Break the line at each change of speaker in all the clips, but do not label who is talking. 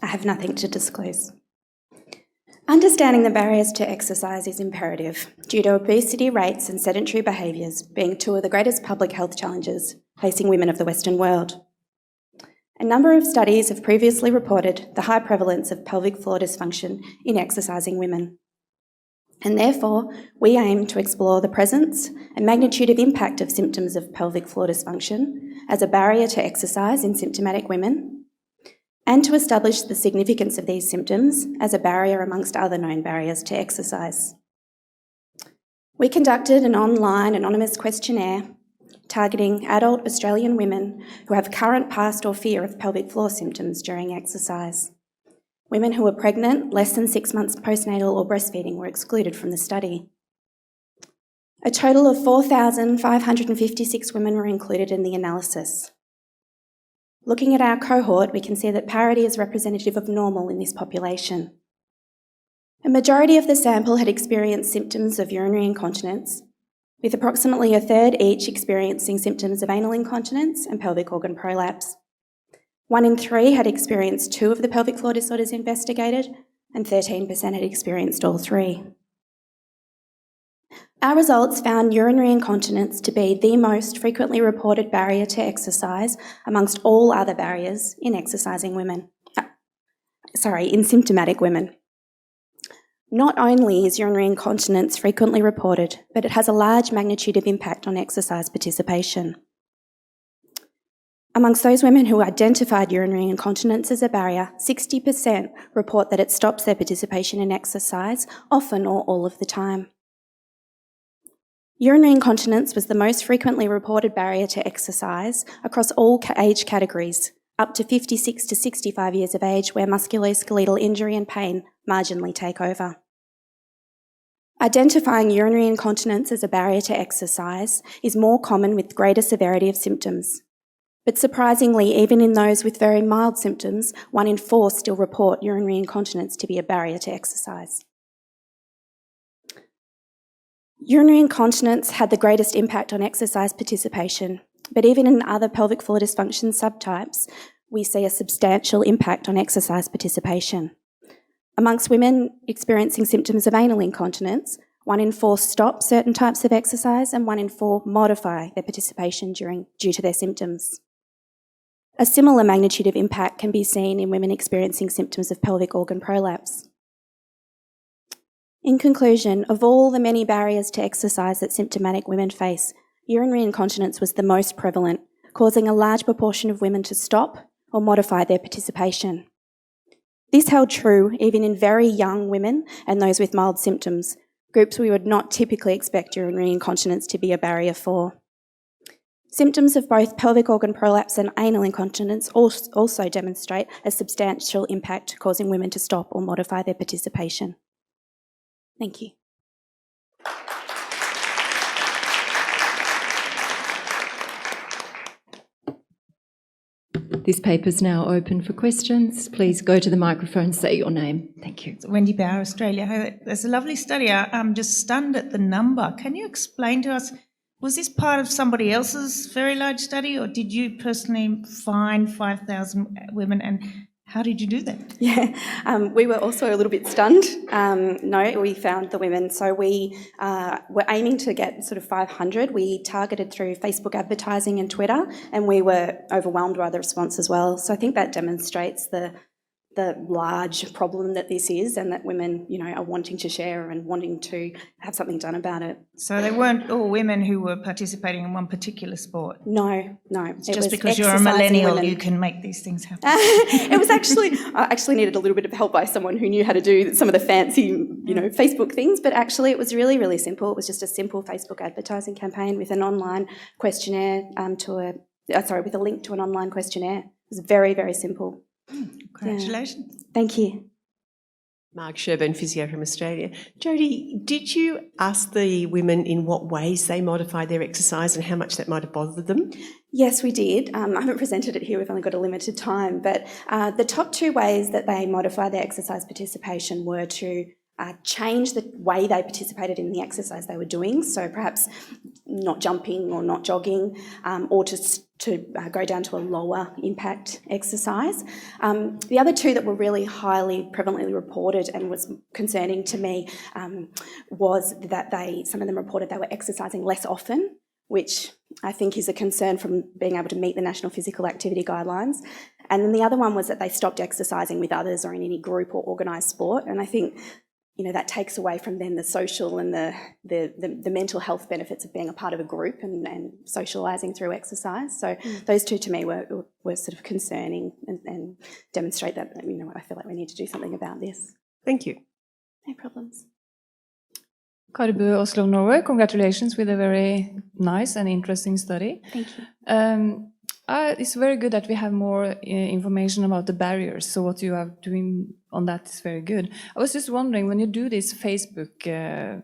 I have nothing to disclose. Understanding the barriers to exercise is imperative due to obesity rates and sedentary behaviours being two of the greatest public health challenges facing women of the Western world. A number of studies have previously reported the high prevalence of pelvic floor dysfunction in exercising women. And therefore, we aim to explore the presence and magnitude of impact of symptoms of pelvic floor dysfunction as a barrier to exercise in symptomatic women, and to establish the significance of these symptoms as a barrier amongst other known barriers to exercise. We conducted an online anonymous questionnaire targeting adult Australian women who have current, past or fear of pelvic floor symptoms during exercise. Women who were pregnant, less than 6 months postnatal or breastfeeding were excluded from the study. A total of 4,556 women were included in the analysis. Looking at our cohort, we can see that parity is representative of normal in this population. A majority of the sample had experienced symptoms of urinary incontinence, with approximately a third each experiencing symptoms of anal incontinence and pelvic organ prolapse. 1 in 3 had experienced 2 of the pelvic floor disorders investigated, and 13% had experienced all 3. Our results found urinary incontinence to be the most frequently reported barrier to exercise amongst all other barriers in in symptomatic women. Not only is urinary incontinence frequently reported, but it has a large magnitude of impact on exercise participation. Amongst those women who identified urinary incontinence as a barrier, 60% report that it stops their participation in exercise, often or all of the time. Urinary incontinence was the most frequently reported barrier to exercise across all age categories, up to 56 to 65 years of age, where musculoskeletal injury and pain marginally take over. Identifying urinary incontinence as a barrier to exercise is more common with greater severity of symptoms. But surprisingly, even in those with very mild symptoms, 1 in 4 still report urinary incontinence to be a barrier to exercise. Urinary incontinence had the greatest impact on exercise participation, but even in other pelvic floor dysfunction subtypes, we see a substantial impact on exercise participation. Amongst women experiencing symptoms of anal incontinence, 1 in 4 stop certain types of exercise and 1 in 4 modify their participation due to their symptoms. A similar magnitude of impact can be seen in women experiencing symptoms of pelvic organ prolapse. In conclusion, of all the many barriers to exercise that symptomatic women face, urinary incontinence was the most prevalent, causing a large proportion of women to stop or modify their participation. This held true even in very young women and those with mild symptoms, groups we would not typically expect urinary incontinence to be a barrier for. Symptoms of both pelvic organ prolapse and anal incontinence also demonstrate a substantial impact, causing women to stop or modify their participation. Thank you.
This paper is now open for questions. Please go to the microphone, say your name. Thank you.
Wendy Bauer, Australia. There's a lovely study. I'm just stunned at the number. Can you explain to us, was this part of somebody else's very large study, or did you personally find 5,000 women, and how did you do that?
Yeah, we were also a little bit stunned. No, we found the women. So we were aiming to get sort of 500. We targeted through Facebook advertising and Twitter, and we were overwhelmed by the response as well. So I think that demonstrates the large problem that this is, and that women, are wanting to share and wanting to have something done about it.
So they weren't all women who were participating in one particular sport?
No.
It's just because you're a millennial, women. You can make these things happen.
It was I actually needed a little bit of help by someone who knew how to do some of the fancy, Facebook things, but actually it was really, really simple. It was just a simple Facebook advertising campaign with an online questionnaire with a link to an online questionnaire. It was very, very simple.
Congratulations.
Yeah. Thank you.
Marg Sherburn, physio from Australia. Jodie, did you ask the women in what ways they modified their exercise and how much that might have bothered them?
Yes, we did. I haven't presented it here, we've only got a limited time, but the top 2 ways that they modify their exercise participation were to change the way they participated in the exercise they were doing, so perhaps not jumping or not jogging, or to go down to a lower impact exercise. The other two that were really highly prevalently reported and was concerning to me was that some of them reported they were exercising less often, which I think is a concern from being able to meet the National Physical Activity Guidelines. And then the other one was that they stopped exercising with others or in any group or organised sport. And I think, that takes away from then the social and the mental health benefits of being a part of a group and socialising through exercise. So those two to me were sort of concerning and demonstrate that, I feel like we need to do something about this.
Thank you.
No problems.
Karbu, Oslo, Norway, congratulations with a very nice and interesting study.
Thank you.
It's very good that we have more information about the barriers. So what you are doing on that is very good. I was just wondering, when you do this Facebook,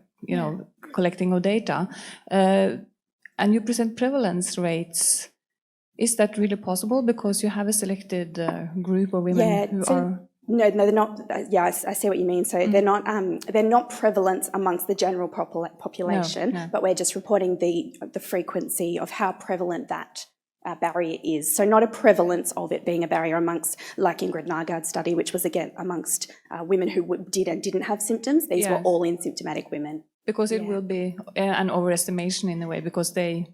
collecting of data, and you present prevalence rates, is that really possible? Because you have a selected group of women who are...
No, they're not. I see what you mean. So they're not prevalent amongst the general population, but we're just reporting the frequency of how prevalent that barrier is. So not a prevalence of it being a barrier amongst, like Ingrid Nargaard's study, which was again amongst women who did and didn't have symptoms. These were all asymptomatic women.
Because it will be an overestimation in a way, because they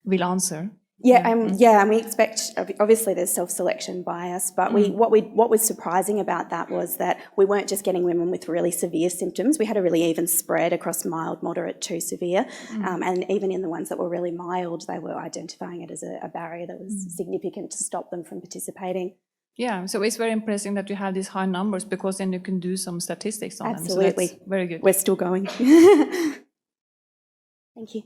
will answer.
And we expect, obviously there's self-selection bias, but what was surprising about that was that we weren't just getting women with really severe symptoms. We had a really even spread across mild, moderate to severe, and even in the ones that were really mild, they were identifying it as a barrier that was significant to stop them from participating.
Yeah, so it's very impressive that you have these high numbers, because then you can do some statistics on them.
Absolutely.
So that's very good.
We're still going. Thank you.